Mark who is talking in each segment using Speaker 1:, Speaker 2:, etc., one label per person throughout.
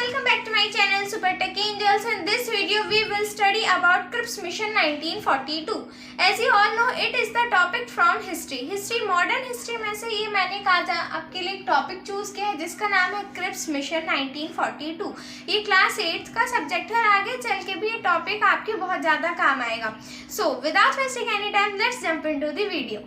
Speaker 1: welcome back to my channel Super Tech Angels. In this video we will study about Cripps Mission 1942. As you all know, it is the topic from history. Modern history में से ये मैंने कहा आपके लिए एक topic choose किया है जिसका नाम है क्रिप्स मिशन 1942. ये क्लास 8th का सब्जेक्ट है, आगे चल के भी ये टॉपिक आपके बहुत ज़्यादा काम आएगा. So without wasting any time, let's jump into the video.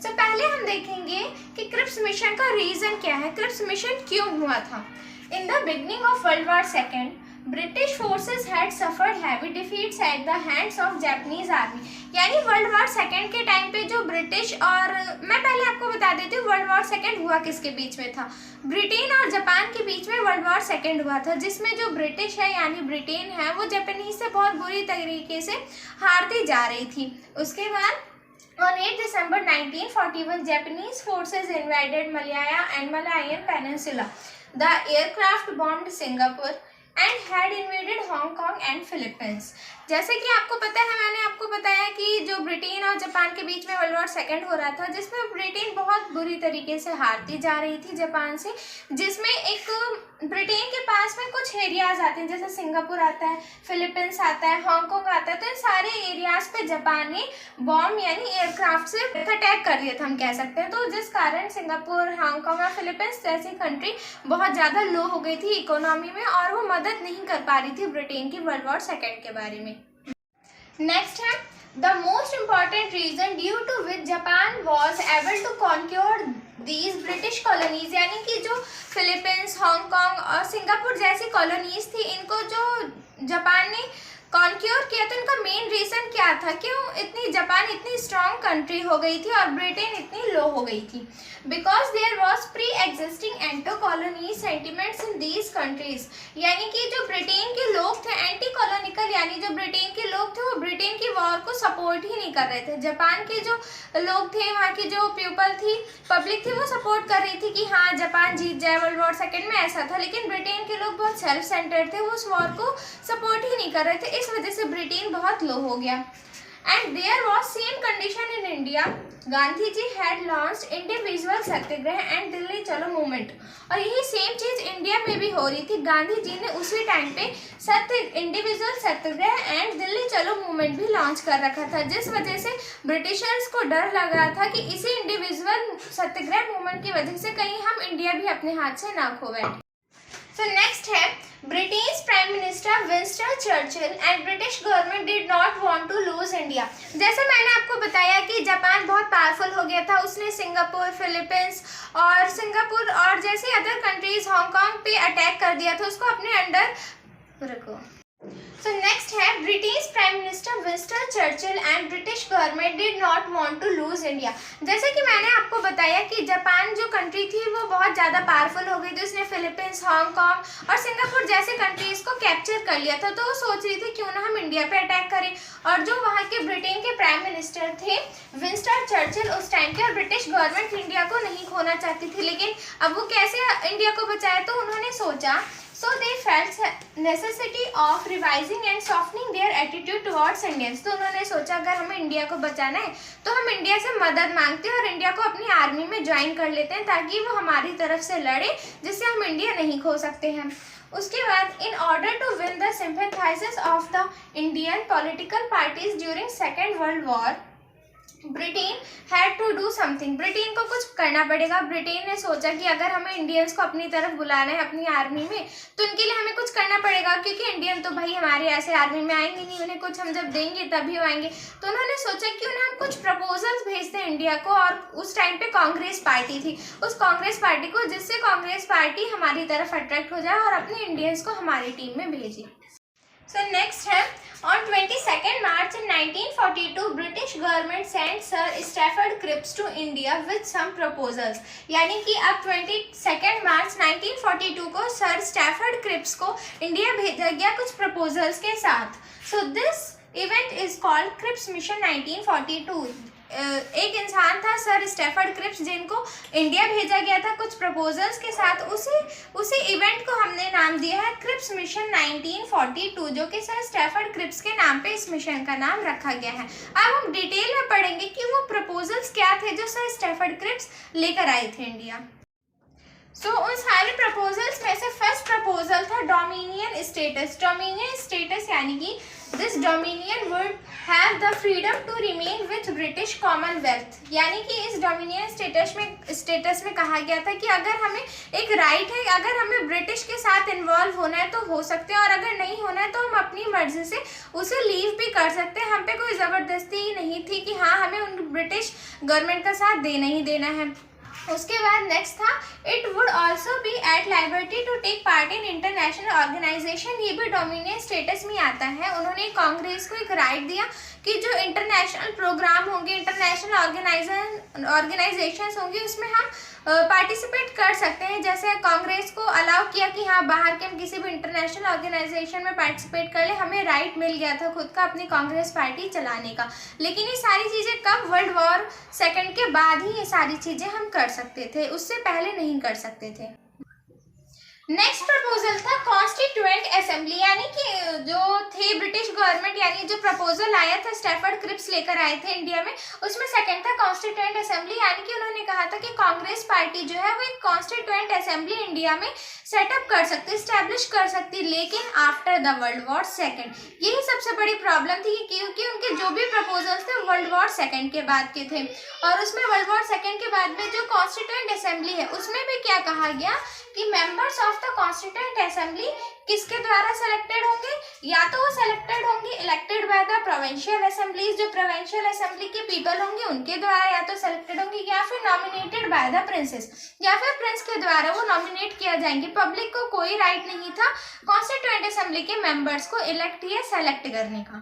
Speaker 1: तो पहले हम देखेंगे कि क्रिप्स मिशन का रीज़न क्या है, क्रिप्स मिशन क्यों हुआ था. In the beginning of World War II, British forces had suffered heavy defeats at the hands of Japanese army. यानी वर्ल्ड वॉर सेकेंड के टाइम पे जो ब्रिटिश और मैं पहले आपको बता देती हूँ वर्ल्ड वॉर सेकेंड हुआ किसके बीच में था. ब्रिटेन और जापान के बीच में वर्ल्ड वॉर सेकेंड हुआ था, जिसमें जो ब्रिटिश है यानी ब्रिटेन है वो जापानीज से बहुत बुरी तरीके से हारती जा रही थी. उसके बाद On 8 December 1941, Japanese forces invaded Malaya and Malayan Peninsula. The aircraft bombed Singapore and had invaded Hong Kong and Philippines. जैसे कि आपको पता है, मैंने आपको बताया कि जो ब्रिटेन और जापान के बीच में वर्ल्ड वॉर सेकेंड हो रहा था, जिसमें ब्रिटेन बहुत बुरी तरीके से हारती जा रही थी जापान से, जिसमें एक ब्रिटेन के पास में कुछ एरियाज आते हैं जैसे सिंगापुर आता है, फिलीपींस आता है, हांगकांग आता है. तो इन सारे एरियाज पे जापान ने बॉम्ब यानी एयरक्राफ्ट से अटैक कर दिया था, हम कह सकते हैं. तो जिस कारण सिंगापुर, हांगकांग और फिलीपींस जैसी कंट्री बहुत ज़्यादा लो हो गई थी इकोनॉमी में और वो मदद नहीं कर पा रही थी ब्रिटेन की वर्ल्ड वॉर सेकेंड के बारे में. नेक्स्ट है the most important reason due to which Japan was able to conquer these British colonies, यानी कि जो फिलीपींस, हांगकांग और सिंगापुर जैसी कॉलोनीज थी, इनको जो जापान ने कॉन्क्योर किया. तो इनका मेन रीज़न क्या था, क्यों जापान इतनी स्ट्रॉन्ग कंट्री हो गई थी और ब्रिटेन इतनी लो हो गई थी. Because there was pre existing anti colony sentiments in these countries, यानी कि जो ब्रिटेन के लोग थे एंटी कॉलोनिकल, यानी जो ब्रिटेन के लोग थे वो ब्रिटेन की वॉर को सपोर्ट ही नहीं कर रहे थे. जापान के जो लोग थे, वहाँ की जो पीपल थी, पब्लिक थी, वो सपोर्ट कर रही थी कि हाँ जापान जीत जाए वर्ल्ड वॉर सेकेंड में, ऐसा था. लेकिन ब्रिटेन के लोग बहुत सेल्फ सेंटर्ड थे, वो उस वॉर को सपोर्ट ही नहीं कर रहे थे. इस वजह से ब्रिटेन बहुत लो हो गया. And there was same condition in India. Gandhi ji had launched individual satyagraha and Delhi Chalo movement, और यही सेम चीज़ इंडिया में भी हो रही थी. गांधी जी ने उसी टाइम पे individual satyagraha and Delhi Chalo movement भी लॉन्च कर रखा था, जिस वजह से ब्रिटिशर्स को डर लग रहा था कि इसी इंडिविजुअल सत्याग्रह मूवमेंट की वजह से कहीं हम इंडिया भी अपने हाथ से ना खो बैठे. So next है Britain's Prime Minister Winston Churchill and British government did not want to lose India. जैसे मैंने आपको बताया कि जापान बहुत पावरफुल हो गया था, उसने सिंगापुर, फिलीपींस और जैसे अदर कंट्रीज हांगकांग पे अटैक कर दिया था, उसको अपने अंडर रखो. So next है Britain's Prime Minister Winston Churchill and British government did not want to lose India. जैसे कि मैंने आपको बताया कि जापान जो कंट्री थी वो बहुत ज़्यादा पावरफुल हो गई थी, उसने फिलीपींस, हांगकांग और सिंगापुर जैसे कंट्रीज को कैप्चर कर लिया था. तो वो सोच रही थी क्यों ना हम इंडिया पे अटैक करें. और जो वहाँ के ब्रिटेन के प्राइम मिनिस्टर थे विंस्टन चर्चिल उस टाइम के, और ब्रिटिश गवर्नमेंट इंडिया को नहीं खोना चाहती थी. लेकिन अब वो कैसे इंडिया को बचाए, तो उन्होंने सोचा So they felt necessity of revising and softening their attitude towards Indians. तो उन्होंने सोचा अगर हमें इंडिया को बचाना है तो हम इंडिया से मदद मांगते हैं और इंडिया को अपनी आर्मी में ज्वाइन कर लेते हैं ताकि वो हमारी तरफ से लड़े, जिससे हम इंडिया नहीं खो सकते हैं. उसके बाद in order to win the sympathisers of the Indian political parties during second world war, Britain had to do something. Britain को कुछ करना पड़ेगा. ब्रिटेन ने सोचा कि अगर हमें इंडियंस को अपनी तरफ बुलाना है अपनी आर्मी में, तो उनके लिए हमें कुछ करना पड़ेगा, क्योंकि इंडियन तो भाई हमारे ऐसे आर्मी में आएंगे नहीं, उन्हें कुछ हम जब देंगे तभी वो आएंगे. तो उन्होंने सोचा क्यों ना हम कुछ प्रपोजल्स भेजते हैं इंडिया को. और उस टाइम पे कांग्रेस पार्टी थी, उस कांग्रेस पार्टी को, जिससे कांग्रेस पार्टी हमारी तरफ अट्रैक्ट हो जाए और अपने इंडियंस को हमारी टीम में भेजे. So next है on 22nd March in 1942 British government sent Sir Stafford Cripps to India with some proposals. यानी कि अब 22nd March 1942 को सर स्टैफर्ड क्रिप्स को इंडिया भेजा गया कुछ प्रपोजल्स के साथ. So this event is called Cripps Mission 1942. एक इंसान था सर स्टैफर्ड क्रिप्स जिनको इंडिया भेजा गया था कुछ प्रपोजल्स के साथ. उसी इवेंट को हमने नाम दिया है क्रिप्स मिशन 1942, जो कि सर स्टैफर्ड क्रिप्स के नाम पे इस मिशन का नाम रखा गया है. अब हम डिटेल में पढ़ेंगे कि वो प्रपोजल्स क्या थे जो सर स्टैफर्ड क्रिप्स लेकर आए थे इंडिया. उन सारे प्रपोजल्स में से फर्स्ट प्रपोजल था डोमिनियन स्टेटस यानी कि this dominion would have the freedom to remain with British Commonwealth, यानी कि इस डोमिनियन स्टेटस में कहा गया था कि अगर हमें एक राइट है, अगर हमें ब्रिटिश के साथ इन्वॉल्व होना है तो हो सकते हैं, और अगर नहीं होना है तो हम अपनी मर्जी से उसे लीव भी कर सकते हैं। हम पे कोई ज़बरदस्ती नहीं थी कि हाँ हमें उन ब्रिटिश गवर्नमेंट का साथ देना ही देना है। उसके बाद नेक्स्ट था it would also be at liberty to take part in international organisation, ये भी डोमिनियन स्टेटस में आता है। उन्होंने कांग्रेस को एक राइट दिया कि जो इंटरनेशनल प्रोग्राम होंगे, इंटरनेशनल ऑर्गेनाइजेशंस होंगी, उसमें हम पार्टिसिपेट कर सकते हैं। जैसे कांग्रेस को अलाउ किया कि हाँ बाहर के हम किसी भी इंटरनेशनल ऑर्गेनाइजेशन में पार्टिसिपेट कर ले, हमें राइट मिल गया था खुद का अपनी कांग्रेस पार्टी चलाने का। लेकिन ये सारी चीज़ें कब, वर्ल्ड वॉर सेकेंड के बाद ही ये सारी चीज़ें हम कर सकते थे, उससे पहले नहीं कर सकते थे। नेक्स्ट प्रपोजल था कॉन्स्टिट्यूएंट असेंबली, यानी कि जो थे ब्रिटिश गवर्नमेंट, यानी जो प्रपोजल आया था स्टैफर्ड क्रिप्स लेकर आए थे इंडिया में, उसमें सेकंड था कॉन्स्टिट्यूएंट असेंबली, यानी कि उन्होंने कहा था कि कांग्रेस पार्टी जो है वो एक कॉन्स्टिट्यूएंट असेंबली इंडिया में सेटअप कर सकती, स्टैब्लिश कर सकती, लेकिन after the world war second. यही सबसे बड़ी प्रॉब्लम थी क्योंकि उनके जो भी प्रपोजल्स थे वर्ल्ड वॉर सेकेंड के बाद के थे, और उसमें वर्ल्ड वॉर सेकेंड के बाद में जो कॉन्स्टिट्यूएंट असेंबली है उसमें भी क्या कहा गया कि members of the constituent assembly किसके द्वारा सेलेक्टेड होंगे, या तो वो सेलेक्टेड होंगे elected by the provincial assemblies, जो प्रोविंशियल असेंबली के पीपल होंगे उनके द्वारा या तो सेलेक्टेड होंगे, या फिर नॉमिनेटेड बाय द प्रिंसेस, या फिर प्रिंस के द्वारा वो नॉमिनेट किया जाएंगे। पब्लिक को कोई राइट नहीं था कॉन्स्टिट्यूएंट असेंबली के मेंबर्स को इलेक्ट या सेलेक्ट करने का।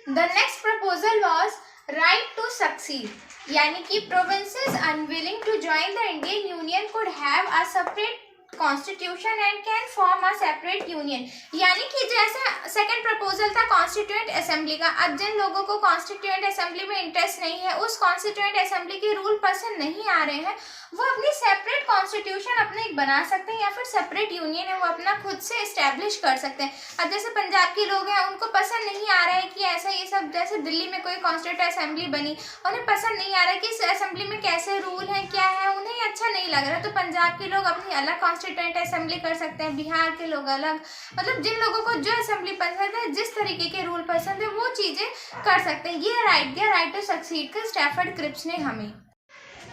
Speaker 1: The next proposal was right to secede, यानी कि provinces unwilling to join the Indian union could have a separate constitution and can form a separate union, यानी कि जैसे सेकंड प्रपोजल था कॉन्स्टिट्यूएंट असेंबली का, अब जिन लोगों को कॉन्स्टिट्यूएंट असेंबली में इंटरेस्ट नहीं है, उस कॉन्स्टिट्यूएंट असेंबली के रूल पसंद नहीं आ रहे हैं, वो अपनी सेपरेट कॉन्स्टिट्यूशन अपने एक बना सकते हैं, या फिर सेपरेट यूनियन है वो अपना खुद से इस्टेब्लिश कर सकते हैं। अब जैसे पंजाब के लोग हैं, उनको पसंद नहीं आ रहा है कि ऐसा ये सब, जैसे दिल्ली में कोई कॉन्स्टिट्यूएंट असेंबली बनी, उन्हें पसंद नहीं आ रहा है कि इस असेंबली में कैसे रूल है क्या है, उन्हें अच्छा नहीं लग रहा, तो पंजाब के लोग अपनी अलग कॉन्स्टिट्यूएंट असेंबली कर सकते हैं, बिहार के लोग अलग, मतलब जिन लोगों को जो असेंबली पसंद है, जिस तरीके के रूल पसंद है, वो चीजें कर सकते हैं। ये राइट दिया राइट टू सक्सीड का स्टैफर्ड क्रिप्स ने हमें।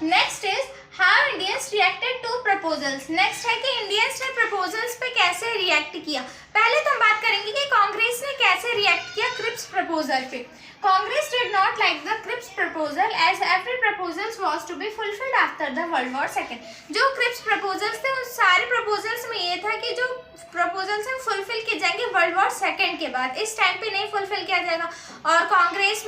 Speaker 1: Next is how Indians reacted to proposals, next है कि इंडियंस ने प्रपोजल्स पे कैसे रिएक्ट किया। पहले तो हम बात करेंगे कि कांग्रेस ने कैसे रिएक्ट किया क्रिप्स प्रपोजल पे। Congress did not like the Cripps proposal as every proposals was to be fulfilled after the world war second. जो क्रिप्स प्रपोजल्स थे उस सारे प्रपोजल्स में ये था कि जो प्रपोजल्स हैं फुलफिल किए जाएंगे वर्ल्ड वॉर सेकेंड के बाद, इस टाइम पे नहीं फुलफिल किया जाएगा। और कांग्रेस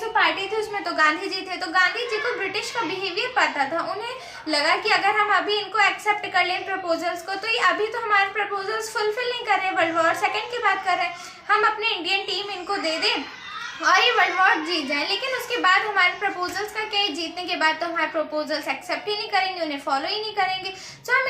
Speaker 1: जो पार्टी थी उसमें तो गांधी जी थे, तो गांधी जी को ब्रिटिश का बिहेवियर पता था, उन्हें लगा कि अगर हम अभी इनको एक्सेप्ट कर लें प्रपोजल्स को, तो ये अभी तो हमारे प्रपोजल्स फुलफिल नहीं कर रहे, वर्ल्ड वॉर सेकेंड की बात कर रहे हैं, हम अपने इंडियन टीम इनको दे दें और ये वर्ल्ड वॉर जीत जाए, लेकिन उसके बाद हमारे प्रपोजल्स का क्या, जीतने के बाद तो हमारे प्रपोजल्स एक्सेप्ट ही नहीं करेंगे, उन्हें फॉलो ही नहीं करेंगे, तो हम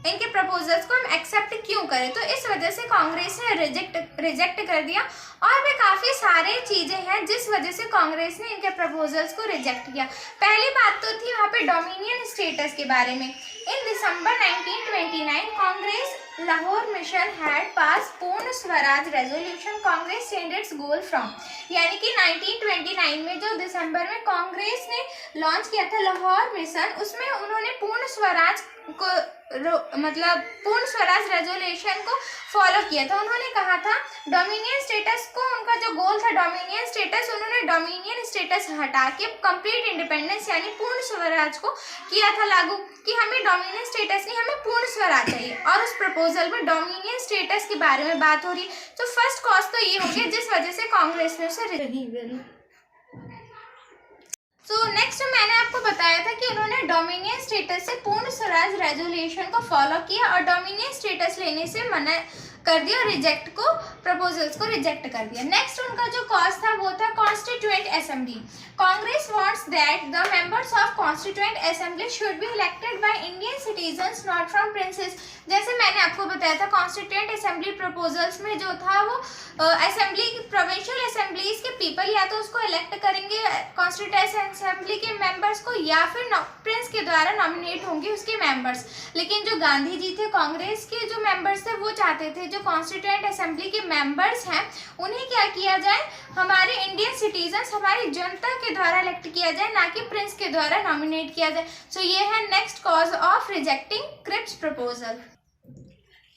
Speaker 1: इनके प्रपोजल्स को हम एक्सेप्ट क्यों करें। तो इस वजह से कांग्रेस ने रिजेक्ट कर दिया, और भी काफ़ी सारे चीज़ें हैं जिस वजह से कांग्रेस ने इनके प्रपोजल्स को रिजेक्ट किया। पहली बात तो थी वहाँ पे डोमिनियन स्टेटस के बारे में। इन दिसंबर 1929 कांग्रेस लाहौर मिशन हैड पास पूर्ण Swaraj resolution, Congress change it's goal from, यानी कि 1929 में जो दिसंबर में कांग्रेस ने लॉन्च किया था लाहौर मिशन, उसमें उन्होंने पूर्ण स्वराज रेजोल्यूशन को फॉलो किया था। उन्होंने कहा था डोमिनियन स्टेटस को, उनका जो गोल था डोमिनियन स्टेटस, उन्होंने डोमिनियन स्टेटस हटा के कंप्लीट इंडिपेंडेंस यानी पूर्ण स्वराज को किया था लागू, कि हमें डोमिनियन स्टेटस नहीं, हमें पूर्ण स्वराज चाहिए। और उस प्रपोजल में डोमिनियन स्टेटस के बारे में बात हो रही, तो फर्स्ट कॉज तो ये हो गया जिस वजह से कांग्रेस ने उसे नेक्स्ट मैंने आपको बताया था कि उन्होंने डोमिनियन स्टेटस से पूर्ण स्वराज रेजोल्यूशन को फॉलो किया और डोमिनियन स्टेटस लेने से मना कर दिया, प्रपोजल्स को रिजेक्ट कर दिया। नेक्स्ट उनका जो कॉज था वो था constituent assembly. Congress wants that the members of constituent assembly should be elected by Indian citizens not from princess. जैसे मैंने आपको बताया था कॉन्स्टिट्यूएंट असेंबली प्रपोजल्स में जो था वो असेंबली प्रोविंशियल असेंबलीज के पीपल या तो उसको इलेक्ट करेंगे कॉन्स्टिट्यूएंट असेंबली के मेंबर्स को, या फिर प्रिंस के द्वारा नॉमिनेट होंगे उसके मेंबर्स। लेकिन जो गांधी जी थे, कांग्रेस के जो मेंबर्स थे, वो चाहते थे जो कॉन्स्टिट्यूएंट असेंबली के मेंबर्स हैं उन्हें क्या किया जाए, हमारे इंडियन सिटीजन्स, हमारी जनता के द्वारा इलेक्ट किया जाए, ना कि प्रिंस के द्वारा नॉमिनेट किया जाए। सो ये है next cause of rejecting Cripps proposal.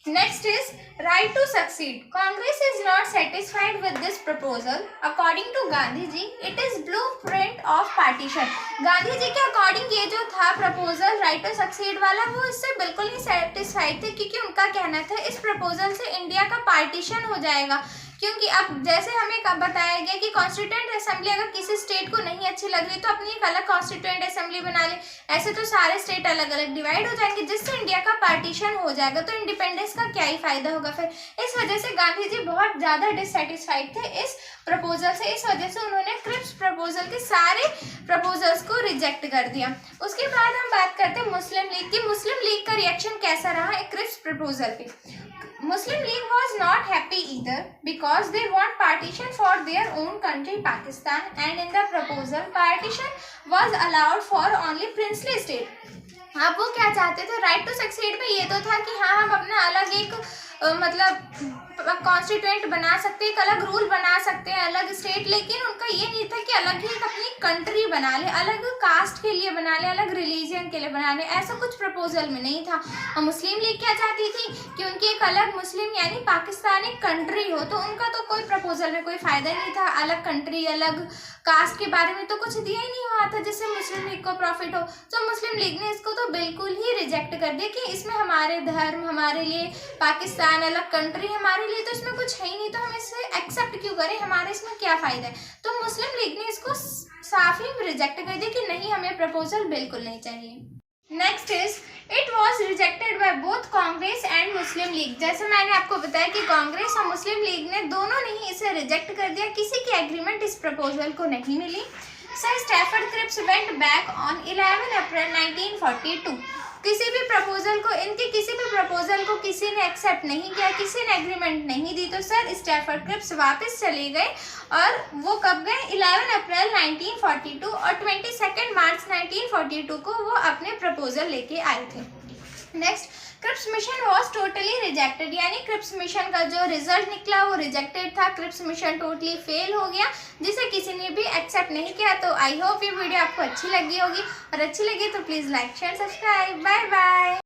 Speaker 1: Next is right to succeed. Congress is not satisfied with this proposal. According to Gandhi ji, it is blueprint of partition. Gandhi ji के अकॉर्डिंग ये जो था प्रपोजल राइट टू सक्सीड वाला, वो इससे बिल्कुल नहीं satisfied थे, क्योंकि उनका कहना था इस प्रपोजल से इंडिया का पार्टीशन हो जाएगा। क्योंकि अब जैसे हमें कब बताया गया कि कॉन्स्टिट्यूएंट असेंबली अगर किसी स्टेट को नहीं अच्छी लग रही तो अपनी एक अलग कॉन्स्टिट्यूएंट असेंबली बना ले, ऐसे तो सारे स्टेट अलग अलग डिवाइड हो जाएंगे, जिससे इंडिया का पार्टीशन हो जाएगा, तो इंडिपेंडेंस का क्या ही फायदा होगा फिर। इस वजह से गांधी जी बहुत ज़्यादा डिससेटिस्फाइड थे इस प्रपोजल से। इस वजह से उन्होंने क्रिप्स प्रपोजल के सारे प्रपोजल्स को रिजेक्ट कर दिया। उसके बाद हम बात करते हैं मुस्लिम लीग की। मुस्लिम लीग का रिएक्शन कैसा रहा क्रिप्स प्रपोजल पे। Muslim League was not happy either because they want partition for their own country Pakistan, and in the proposal partition was allowed for only princely state। अब वो क्या चाहते थे, राइट टू सक्सीड में ये तो था कि हाँ हम अपना अलग एक मतलब कॉन्स्टिट्यूएंट बना सकते हैं, एक अलग रूल बना सकते हैं, अलग स्टेट, लेकिन उनका ये नहीं था कि अलग ही एक अपनी कंट्री बना ले, अलग कास्ट के लिए बना ले, अलग रिलीजन के लिए बना ले, ऐसा कुछ प्रपोजल में नहीं था। और मुस्लिम लीग क्या चाहती थी कि उनकी एक अलग मुस्लिम यानी पाकिस्तान एक कंट्री हो, तो उनका तो कोई प्रपोजल में कोई फायदा नहीं था। अलग कंट्री अलग कास्ट के बारे में तो कुछ दिया ही नहीं हुआ था जिससे मुस्लिम लीग को प्रॉफिट हो। तो मुस्लिम लीग ने इसको तो बिल्कुल ही रिजेक्ट कर दिया कि इसमें हमारे धर्म, हमारे लिए पाकिस्तान अलग कंट्री, हमारे लिए तो इसमें कुछ है ही नहीं, तो हम इसे एक्सेप्ट क्यों करें, हमारे इसमें क्या फ़ायदा है। तो मुस्लिम लीग ने इसको साफ ही रिजेक्ट कर दिया कि नहीं, हमें प्रपोजल बिल्कुल नहीं चाहिए। Next is it was rejected by both Congress and Muslim league. जैसे मैंने आपको बताया कि कांग्रेस और मुस्लिम लीग ने दोनों ने ही इसे रिजेक्ट कर दिया, किसी की एग्रीमेंट इस प्रपोजल को नहीं मिली। Sir Stafford Cripps went back on 11 April 1942। किसी भी प्रपोजल को, इनके किसी भी प्रपोजल को किसी ने एक्सेप्ट नहीं किया, किसी ने एग्रीमेंट नहीं दी, तो सर स्टैफर्ड क्रिप्स वापस चले गए। और वो कब गए, 11 अप्रैल 1942, और 22 मार्च 1942 को वो अपने प्रपोजल लेके आए थे। Next, Cripps mission was totally rejected, यानी क्रिप्स मिशन का जो रिजल्ट निकला वो रिजेक्टेड था। क्रिप्स मिशन टोटली फेल हो गया, जिसे किसी ने भी एक्सेप्ट नहीं किया। तो आई होप ये वीडियो आपको अच्छी लगी होगी, और अच्छी लगी तो please like share subscribe. Bye bye.